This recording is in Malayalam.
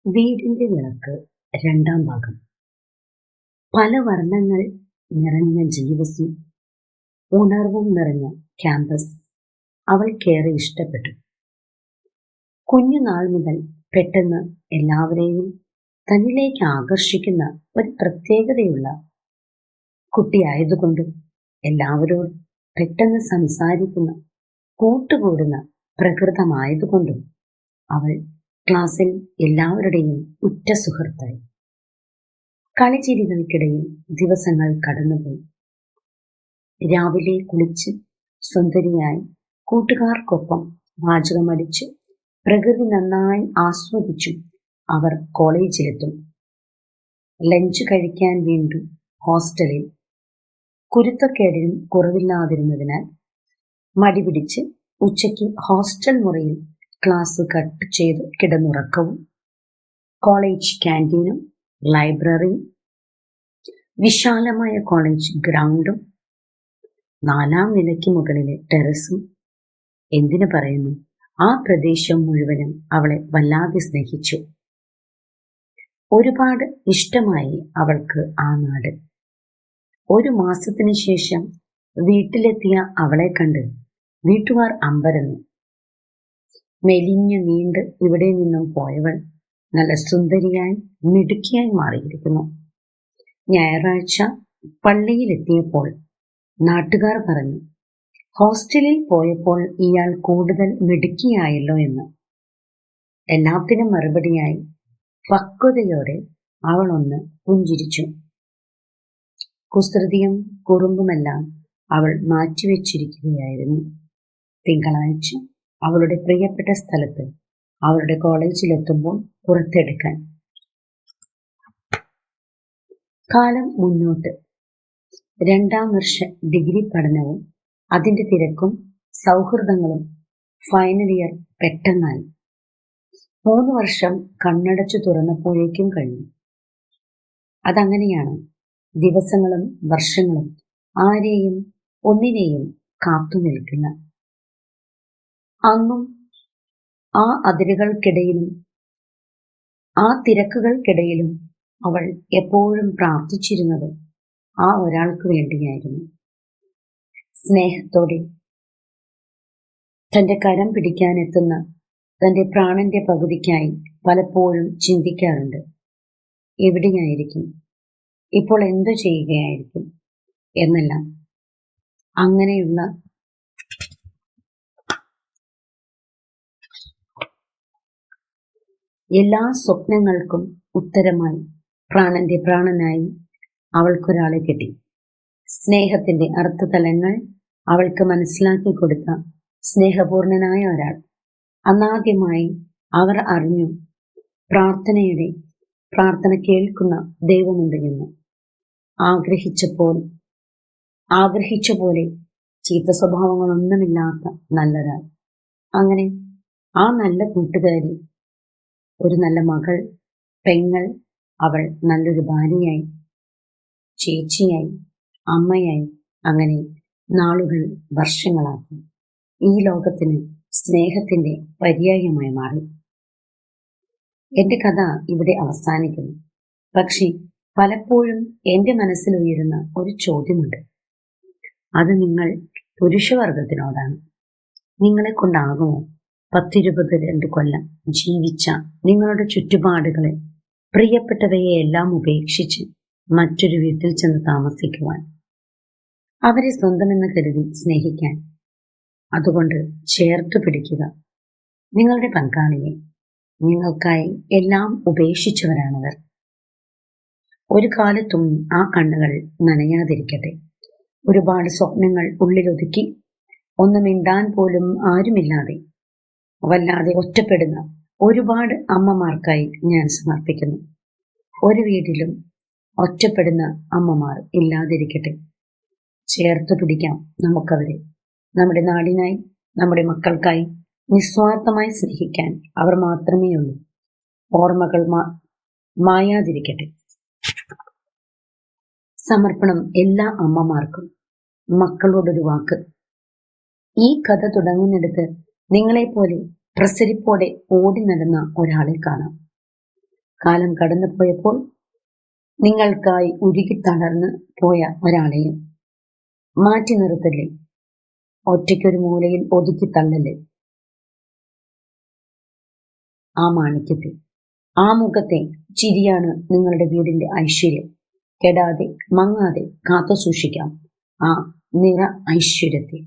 വീടിന്റെ വിളക്ക് രണ്ടാം ഭാഗം. പല വർണ്ണങ്ങൾ നിറഞ്ഞ ജീവസും ഉണർവും നിറഞ്ഞ ക്യാമ്പസ് അവൾക്കേറെ ഇഷ്ടപ്പെട്ടു. കുഞ്ഞുനാൾ മുതൽ പെട്ടെന്ന് എല്ലാവരെയും തന്നിലേക്ക് ആകർഷിക്കുന്ന ഒരു പ്രത്യേകതയുള്ള കുട്ടിയായതുകൊണ്ടും എല്ലാവരോടും പെട്ടെന്ന് സംസാരിക്കുന്ന കൂട്ടുകൂടുന്ന പ്രകൃതമായതുകൊണ്ടും അവൾ ക്ലാസ്സിൽ എല്ലാവരുടെയും ഉറ്റ സുഹൃത്തായി. കളിച്ചിരികൾക്കിടയിൽ ദിവസങ്ങൾ കടന്നുപോയി. രാവിലെ കുളിച്ച് സുന്ദരിയായി കൂട്ടുകാർക്കൊപ്പം വാചകമടിച്ച് പ്രകൃതി നന്നായി ആസ്വദിച്ചു അവർ കോളേജിലെത്തും. ലഞ്ച് കഴിക്കാൻ വീണ്ടും ഹോസ്റ്റലിൽ. കുരുത്തക്കേടിനും കുറവില്ലാതിരുന്നതിനാൽ മടിപിടിച്ച് ഉച്ചയ്ക്ക് ഹോസ്റ്റൽ മുറിയിൽ ക്ലാസ് കട്ട് ചെയ്ത് കിടന്നുറക്കവും. കോളേജ് ക്യാൻറ്റീനും ലൈബ്രറിയും വിശാലമായ കോളേജ് ഗ്രൗണ്ടും 4ാം നിലയ്ക്ക് മുകളിലെ ടെറസും, എന്തിനു പറയുന്നു, ആ പ്രദേശം മുഴുവനും അവളെ വല്ലാതെ സ്നേഹിച്ചു. ഒരുപാട് ഇഷ്ടമായി അവൾക്ക് ആ നാട്. 1 മാസത്തിനു ശേഷം വീട്ടിലെത്തിയ അവളെ കണ്ട് വീട്ടുകാർ അമ്പരന്നു. മെലിഞ്ഞു നീണ്ട് ഇവിടെ നിന്നും പോയവൾ നല്ല സുന്ദരിയായി മിടുക്കിയായി മാറിയിരിക്കുന്നു. ഞായറാഴ്ച പള്ളിയിലെത്തിയപ്പോൾ നാട്ടുകാർ പറഞ്ഞു, ഹോസ്റ്റലിൽ പോയപ്പോൾ ഇയാൾ കൂടുതൽ മിടുക്കിയായല്ലോ എന്ന്. എല്ലാത്തിനും മറുപടിയായി പക്വതയോടെ അവൾ ഒന്ന് പുഞ്ചിരിച്ചു. കുസൃതിയും കുറുമ്പുമെല്ലാം അവൾ മാറ്റിവെച്ചിരിക്കുകയായിരുന്നു. തിങ്കളാഴ്ച അവളുടെ പ്രിയപ്പെട്ട സ്ഥലത്ത് അവളുടെ കോളേജിലെത്തുമ്പോൾ പുറത്തെടുക്കാൻ. കാലം മുന്നോട്ട്. 2ാം വർഷ ഡിഗ്രി പഠനവും അതിൻ്റെ തിരക്കും സൗഹൃദങ്ങളും. Final year പെട്ടെന്നായി. 3 വർഷം കണ്ണടച്ചു തുറന്നപ്പോഴേക്കും കഴിഞ്ഞു. അതങ്ങനെയാണ്. ദിവസങ്ങളും വർഷങ്ങളും ആരെയും ഒന്നിനെയും കാത്തു നിൽക്കില്ല. അന്നും ആ അതിരുകൾക്കിടയിലും ആ തിരക്കുകൾക്കിടയിലും അവൾ എപ്പോഴും പ്രാർത്ഥിച്ചിരുന്നത് ആ ഒരാൾക്ക് വേണ്ടിയായിരുന്നു. സ്നേഹത്തോടെ തൻ്റെ കരം പിടിക്കാനെത്തുന്ന തൻ്റെ പ്രാണന്റെ പകുതിക്കായി പലപ്പോഴും ചിന്തിക്കാറുണ്ട്. എവിടെയായിരിക്കും, ഇപ്പോൾ എന്തു ചെയ്യുകയായിരിക്കും എന്നെല്ലാം. അങ്ങനെയുള്ള എല്ലാ സ്വപ്നങ്ങൾക്കും ഉത്തരമായി പ്രാണന്റെ പ്രാണനായി അവൾക്കൊരാളെ കിട്ടി. സ്നേഹത്തിന്റെ അർത്ഥതലങ്ങൾ അവൾക്ക് മനസ്സിലാക്കി കൊടുത്ത സ്നേഹപൂർണനായ ഒരാൾ. അന്നാദ്യമായി അവർ അറിഞ്ഞു പ്രാർത്ഥന കേൾക്കുന്ന ദൈവമുണ്ട് എന്ന്. ആഗ്രഹിച്ച പോലെ ചീത്ത സ്വഭാവങ്ങളൊന്നുമില്ലാത്ത നല്ലൊരാൾ. അങ്ങനെ ആ നല്ല കൂട്ടുകാരി, ഒരു നല്ല മകൾ, പെങ്ങൾ, അവൾ നല്ലൊരു ഭാര്യയായി, ചേച്ചിയായി, അമ്മയായി. അങ്ങനെ നാളുകൾ വർഷങ്ങളാക്കി ഈ ലോകത്തിന് സ്നേഹത്തിന്റെ പര്യായമായി മാറി. എന്റെ കഥ ഇവിടെ അവസാനിക്കുന്നു. പക്ഷേ പലപ്പോഴും എന്റെ മനസ്സിൽ ഉയരുന്ന ഒരു ചോദ്യമുണ്ട്. അത് നിങ്ങൾ പുരുഷവർഗത്തിനോടാണ്. നിങ്ങളെ കൊണ്ടാകുമോ 10-22 കൊല്ലം ജീവിച്ച നിങ്ങളുടെ ചുറ്റുപാടുകളെ, പ്രിയപ്പെട്ടവയെ എല്ലാം ഉപേക്ഷിച്ച് മറ്റൊരു വീട്ടിൽ ചെന്ന് താമസിക്കുവാൻ, അവരെ സ്വന്തമെന്ന് കരുതി സ്നേഹിക്കാൻ? അതുകൊണ്ട് ചേർത്ത് പിടിക്കുക നിങ്ങളുടെ പങ്കാളിയെ. നിങ്ങൾക്കായി എല്ലാം ഉപേക്ഷിച്ചവരാണവർ. ഒരു കാലത്തും ആ കണ്ണുകൾ നനയാതിരിക്കട്ടെ. ഒരുപാട് സ്വപ്നങ്ങൾ ഉള്ളിലൊതുക്കി ഒന്ന് മിണ്ടാൻ പോലും ആരുമില്ലാതെ വല്ലാതെ ഒറ്റപ്പെടുന്ന ഒരുപാട് അമ്മമാർക്കായി ഞാൻ സമർപ്പിക്കുന്നു. ഒരു വീട്ടിലും ഒറ്റപ്പെടുന്ന അമ്മമാർ ഇല്ലാതിരിക്കട്ടെ. ചേർത്ത് പിടിക്കാം നമുക്കവരെ. നമ്മുടെ നാടിനായി, നമ്മുടെ മക്കൾക്കായി നിസ്വാർത്ഥമായി സ്നേഹിക്കാൻ അവർ മാത്രമേ ഉള്ളൂ. ഓർമ്മകൾ മായാതിരിക്കട്ടെ. സമർപ്പണം എല്ലാ അമ്മമാർക്കും. മക്കളോടൊരു വാക്ക്. ഈ കഥ തുടങ്ങുന്നിടത്ത് നിങ്ങളെപ്പോലെ പ്രസരിപ്പോടെ ഓടി നടന്ന ഒരാളെ കാണാം. കാലം കടന്നു പോയപ്പോൾ നിങ്ങൾക്കായി ഉരുകി തളർന്ന് പോയ ഒരാളെയും മാറ്റി നിർത്തല്ലേ, ഒറ്റയ്ക്കൊരു മൂലയിൽ ഒതുക്കി തള്ളല്ലേ. ആ മാണിക്യത്തെ, ആ മുഖത്തെ ചിരിയാണ് നിങ്ങളുടെ വീടിന്റെ ഐശ്വര്യം. കെടാതെ മങ്ങാതെ കാത്തു സൂക്ഷിക്കാം ആ നിറ ഐശ്വര്യത്തെ.